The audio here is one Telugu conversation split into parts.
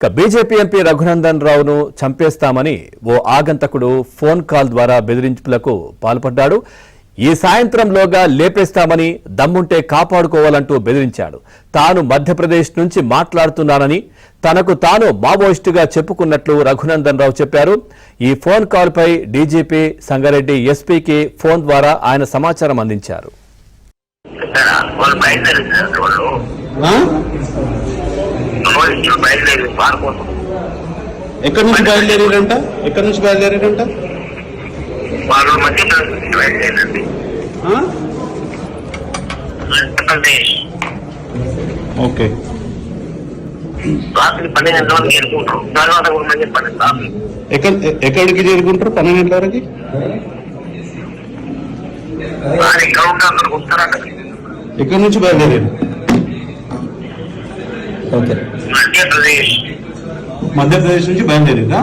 బీజేపీ ఎంపీ రఘునందన్ రావును చంపేస్తామని ఓ ఆగంతకుడు ఫోన్ కాల్ ద్వారా బెదిరింపులకు పాల్పడ్డాడు. ఈ సాయంత్రంలోగా లేపేస్తామని, దమ్ముంటే కాపాడుకోవాలంటూ బెదిరించాడు. తాను మధ్యప్రదేశ్ నుంచి మాట్లాడుతున్నానని, తనకు తాను మావోయిస్టుగా చెప్పుకున్నట్లు రఘునందన్ రావు చెప్పారు. ఈ ఫోన్ కాల్ పై డీజీపీ సంగారెడ్డి ఎస్పీకి ఫోన్ ద్వారా ఆయన సమాచారం అందించారు. ఎక్కడి నుంచి బయలుదేరారంట? వాళ్ళు మధ్యప్రదేశ్ నుంచి బయలుదేరండి. మధ్యప్రదేశ్ ఓకే. రాత్రి 12 గంటల వరకు చేరుకుంటారు. తర్వాత కూడా మంచి చెప్పండి. ఎక్కడికి చేరుకుంటారు? 12 గంటల వరకు ఎక్కడ ఉంటారు అక్కడికి వస్తారట. ఎక్కడి నుంచి బయలుదేరారు? ఓకే, మధ్యప్రదేశ్ నుంచి బయలుదేరిందా?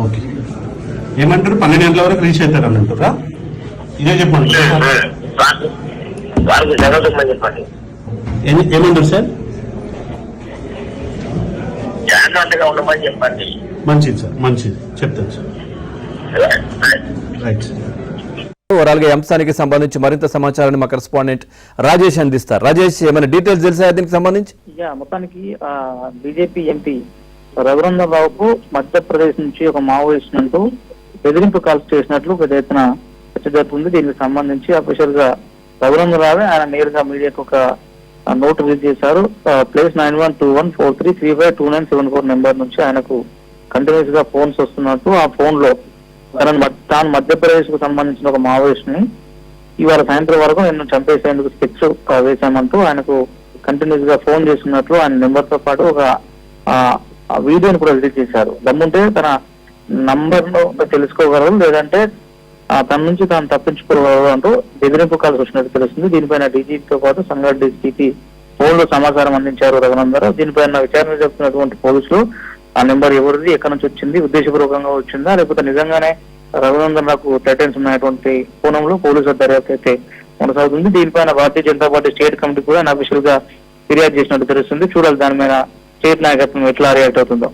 ఓకే. ఏమంటారు? 12 గంటల వరకు రీచ్ అవుతారు అని అంటారా? ఇదే చెప్పండి. చెప్పండి ఏమంటారు సార్? జాగ్రత్తగా ఉండమని చెప్పండి. మంచిది సార్, మంచిది, చెప్తాను సార్. Right sir. ఓవరాల్ గా అంశానికి సంబంధించి మరింత సమాచారాన్ని మా కరెస్పాండెంట్ రాజేష్ అందిస్తారు. రాజేష్, ఏమైనా డీటెయిల్స్ తెలుసా దీనికి సంబంధించి? మొత్తానికి బీజేపీ ఎంపీ రఘునందన్ రావుకు మధ్యప్రదేశ్ నుంచి ఒక మావోయిస్ట్ అంటూ బెదిరింపు కాల్స్ చేసినట్లు పెద్ద ఎత్తున చర్చ జరుగుతుంది. దీనికి సంబంధించి అఫీషియల్ గా రఘునందన్ రావే ఆయన నేరుగా మీడియాకు ఒక నోట్ రిలీజ్ చేశారు. +912143352974 నెంబర్ నుంచి ఆయనకు కంటిన్యూస్ గా ఫోన్స్ వస్తున్నట్టు, ఆ ఫోన్ లో తాను మధ్యప్రదేశ్ కు సంబంధించిన ఒక మావోయిస్ట్ ని ఇవాళ సాయంత్రం వరకు నిన్ను చంపేసేందుకు స్కెచ్ వేశామంటూ ఆయనకు కంటిన్యూస్ గా ఫోన్ చేస్తున్నట్లు ఆయన నెంబర్ తో పాటు ఒక వీడియోని కూడా రిలీజ్ చేశారు. దమ్ముంటే తన నంబర్ ను తెలుసుకోగలరు, లేదంటే తన నుంచి తాను తప్పించుకోగలరు అంటూ బెదిరింపు కాల్స్ వచ్చినట్టు తెలుస్తుంది. దీనిపైన డీజీపీతో పాటు సంగారెడ్డి డీసీపీ ఫోన్ లో సమాచారం అందించారు రఘునందన్ రావు. దీనిపైన విచారణ జరుపుతున్నటువంటి పోలీసులు ఆ నెంబర్ ఎవరిది, ఎక్కడి నుంచి వచ్చింది, ఉద్దేశపూర్వకంగా వచ్చిందా, లేకపోతే నిజంగానే రఘునందన్ రావుకు టైటన్స్ ఉన్నటువంటి కోణంలో పోలీసుల దర్యాప్తు అయితే కొనసాగుతుంది. దీనిపైన Bharatiya Janata party state committee కూడా అఫీషియల్ గా ఫిర్యాదు చేసినట్టు తెలుస్తుంది. చూడాలి దాని మీద స్టేట్ నాయకత్వం ఎట్లా రియాక్ట్ అవుతుందో.